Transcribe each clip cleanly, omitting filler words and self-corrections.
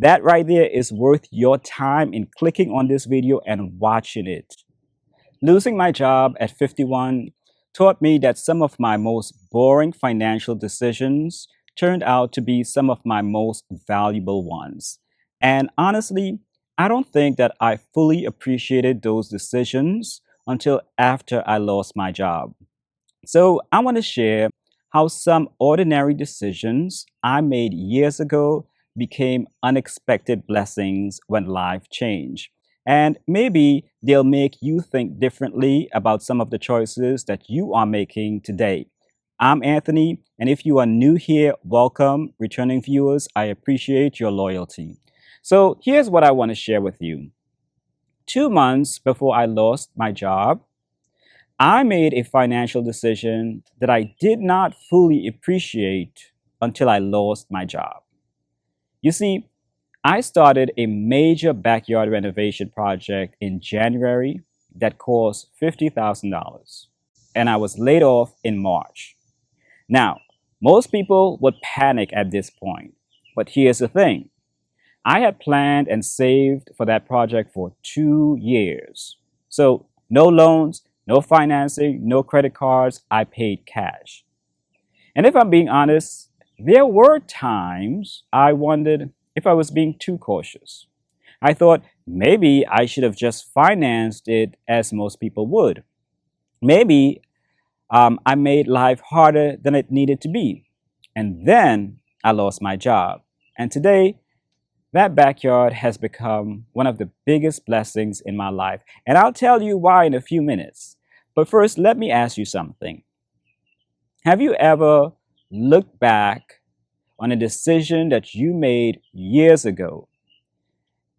That right there is worth your time in clicking on this video and watching it. Losing my job at 51 taught me that some of my most boring financial decisions turned out to be some of my most valuable ones. And honestly, I don't think that I fully appreciated those decisions until after I lost my job. So I want to share how some ordinary decisions I made years ago became unexpected blessings when life changed. And maybe they'll make you think differently about some of the choices that you are making today. I'm Anthony, and if you are new here, welcome. Returning viewers, I appreciate your loyalty. So here's what I want to share with you. 2 months before I lost my job, I made a financial decision that I did not fully appreciate until I lost my job. You see, I started a major backyard renovation project in January that cost $50,000, and I was laid off in March. Now, most people would panic at this point, but here's the thing. I had planned and saved for that project for 2 years. So, no loans, no financing, no credit cards. I paid cash. And if I'm being honest, there were times I wondered if I was being too cautious. I thought maybe I should have just financed it as most people would. Maybe I made life harder than it needed to be. And then I lost my job. And today, that backyard has become one of the biggest blessings in my life. And I'll tell you why in a few minutes. But first, let me ask you something. Have you ever looked back on a decision that you made years ago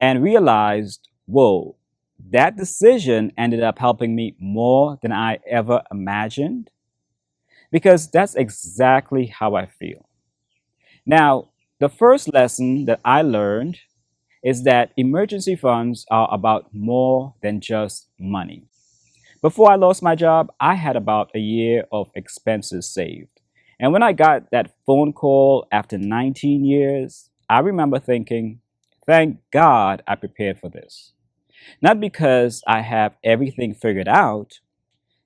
and realized, whoa, that decision ended up helping me more than I ever imagined? Because that's exactly how I feel. Now, the first lesson that I learned is that emergency funds are about more than just money. Before I lost my job, I had about a year of expenses saved. And when I got that phone call after 19 years, I remember thinking, thank God I prepared for this. Not because I have everything figured out,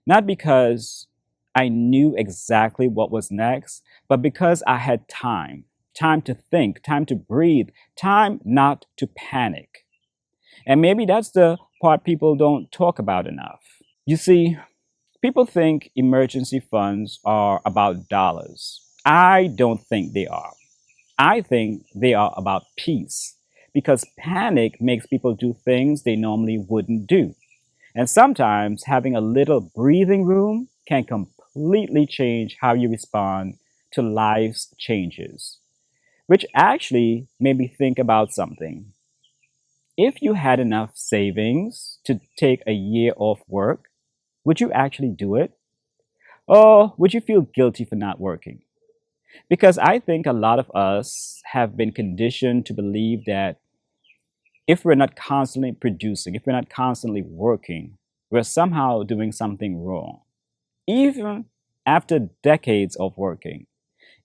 not because I knew exactly what was next, but because I had time to think, time to breathe, time not to panic. And maybe that's the part people don't talk about enough. You see, people think emergency funds are about dollars. I don't think they are. I think they are about peace because panic makes people do things they normally wouldn't do. And sometimes having a little breathing room can completely change how you respond to life's changes, which actually made me think about something. If you had enough savings to take a year off work, would you actually do it? Or would you feel guilty for not working? Because I think a lot of us have been conditioned to believe that if we're not constantly producing, if we're not constantly working, we're somehow doing something wrong. Even after decades of working,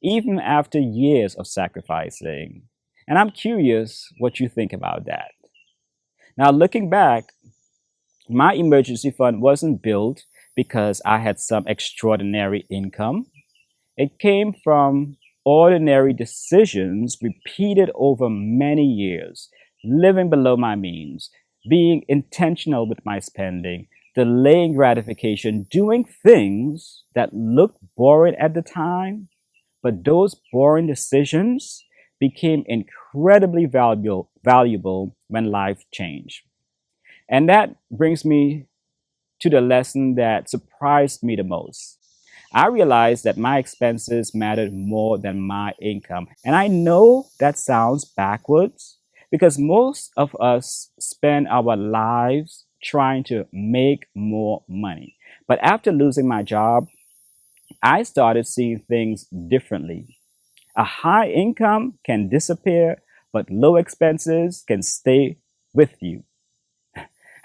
even after years of sacrificing. And I'm curious what you think about that. Now, looking back, my emergency fund wasn't built because I had some extraordinary income. It came from ordinary decisions repeated over many years, living below my means, being intentional with my spending, delaying gratification, doing things that looked boring at the time, but those boring decisions became incredibly valuable when life changed. And that brings me to the lesson that surprised me the most. I realized that my expenses mattered more than my income. And I know that sounds backwards because most of us spend our lives trying to make more money. But after losing my job, I started seeing things differently. A high income can disappear, but low expenses can stay with you.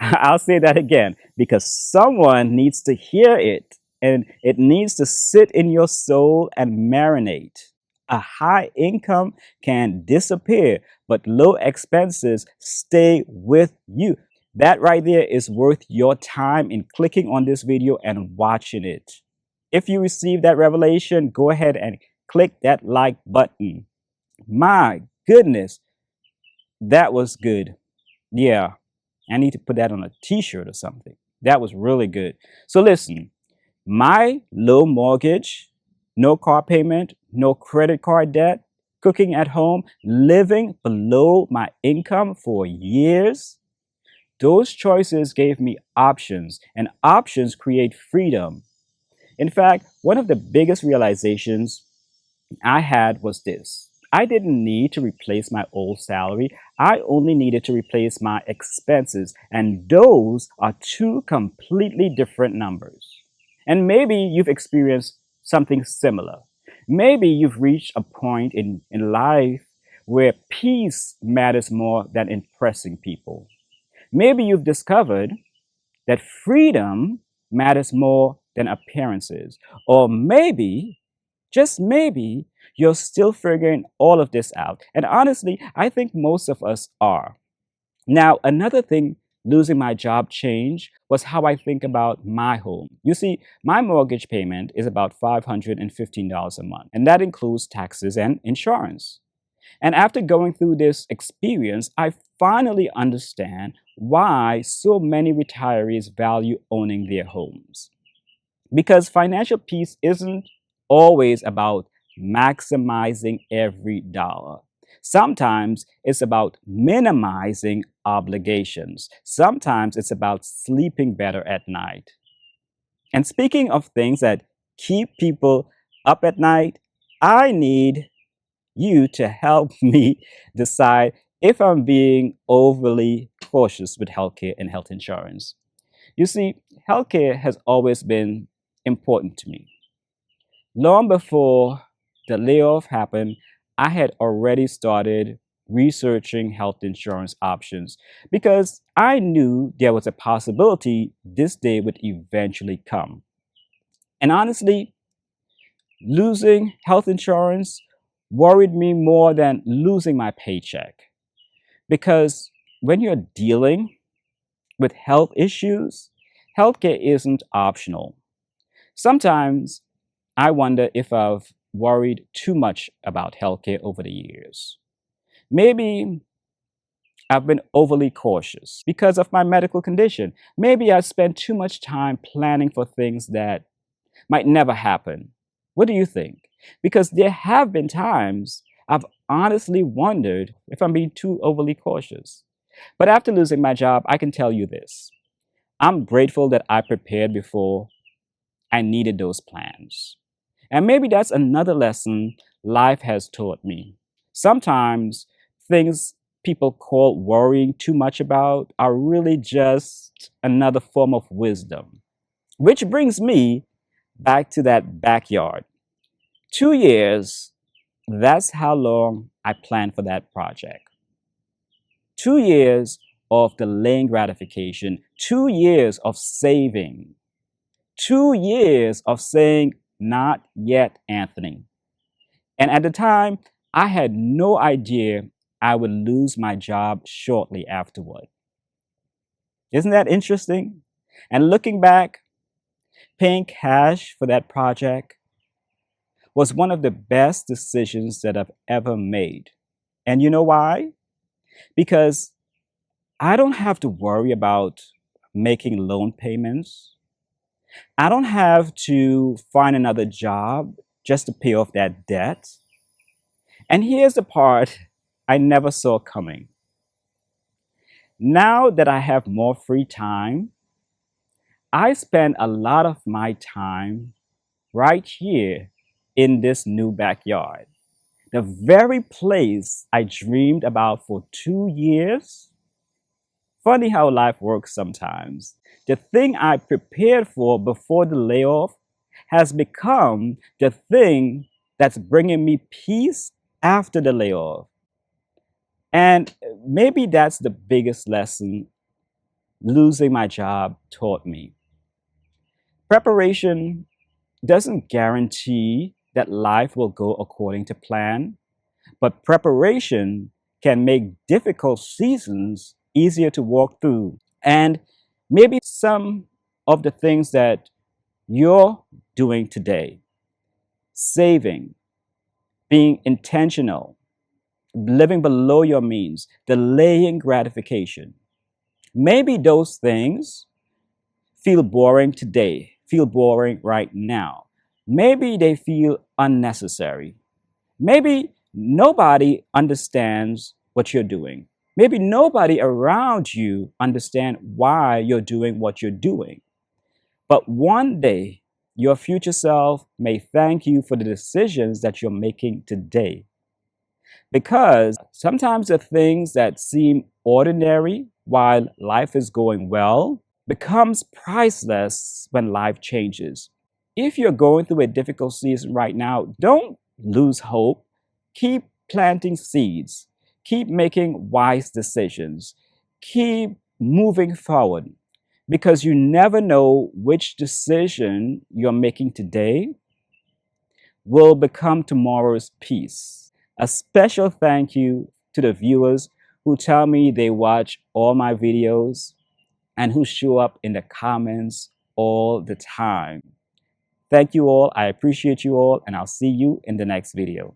I'll say that again because someone needs to hear it and it needs to sit in your soul and marinate. A high income can disappear, but low expenses stay with you. That right there is worth your time in clicking on this video and watching it. If you receive that revelation, go ahead and click that like button. My goodness, that was good. Yeah, I need to put that on a t-shirt or something. That was really good. So listen, my low mortgage, no car payment, no credit card debt, cooking at home, living below my income for years, those choices gave me options, and options create freedom. In fact, one of the biggest realizations I had was this: I didn't need to replace my old salary. I only needed to replace my expenses. And those are two completely different numbers. And maybe you've experienced something similar. Maybe you've reached a point in life where peace matters more than impressing people. Maybe you've discovered that freedom matters more than appearances. Or maybe, just maybe, you're still figuring all of this out. And honestly, I think most of us are. Now, another thing losing my job changed was how I think about my home. You see, my mortgage payment is about $515 a month, and that includes taxes and insurance. And after going through this experience, I finally understand why so many retirees value owning their homes. Because financial peace isn't always about maximizing every dollar. Sometimes it's about minimizing obligations. Sometimes it's about sleeping better at night. And speaking of things that keep people up at night, I need you to help me decide if I'm being overly cautious with healthcare and health insurance. You see, healthcare has always been important to me. Long before the layoff happened, I had already started researching health insurance options because I knew there was a possibility this day would eventually come. And honestly, losing health insurance worried me more than losing my paycheck. Because when you're dealing with health issues, healthcare isn't optional. Sometimes I wonder if I've worried too much about healthcare over the years. Maybe I've been overly cautious because of my medical condition. Maybe I spent too much time planning for things that might never happen. What do you think? Because there have been times I've honestly wondered if I'm being too overly cautious. But after losing my job, I can tell you this: I'm grateful that I prepared before I needed those plans. And maybe that's another lesson life has taught me. Sometimes things people call worrying too much about are really just another form of wisdom. Which brings me back to that backyard. 2 years, that's how long I planned for that project. 2 years of delaying gratification, 2 years of saving, 2 years of saying, not yet, Anthony. And at the time, I had no idea I would lose my job shortly afterward. Isn't that interesting? And looking back, paying cash for that project was one of the best decisions that I've ever made. And you know why? Because I don't have to worry about making loan payments. I don't have to find another job just to pay off that debt. And here's the part I never saw coming. Now that I have more free time, I spend a lot of my time right here in this new backyard. The very place I dreamed about for 2 years. Funny how life works sometimes. The thing I prepared for before the layoff has become the thing that's bringing me peace after the layoff. And maybe that's the biggest lesson losing my job taught me. Preparation doesn't guarantee that life will go according to plan, but preparation can make difficult seasons easier to walk through. And maybe some of the things that you're doing today, saving, being intentional, living below your means, delaying gratification. Maybe those things feel boring today, feel boring right now. Maybe they feel unnecessary. Maybe nobody understands what you're doing. Maybe nobody around you understands why you're doing what you're doing. But one day, your future self may thank you for the decisions that you're making today. Because sometimes the things that seem ordinary while life is going well becomes priceless when life changes. If you're going through a difficult season right now, don't lose hope. Keep planting seeds. Keep making wise decisions. Keep moving forward because you never know which decision you're making today will become tomorrow's peace. A special thank you to the viewers who tell me they watch all my videos and who show up in the comments all the time. Thank you all. I appreciate you all, and I'll see you in the next video.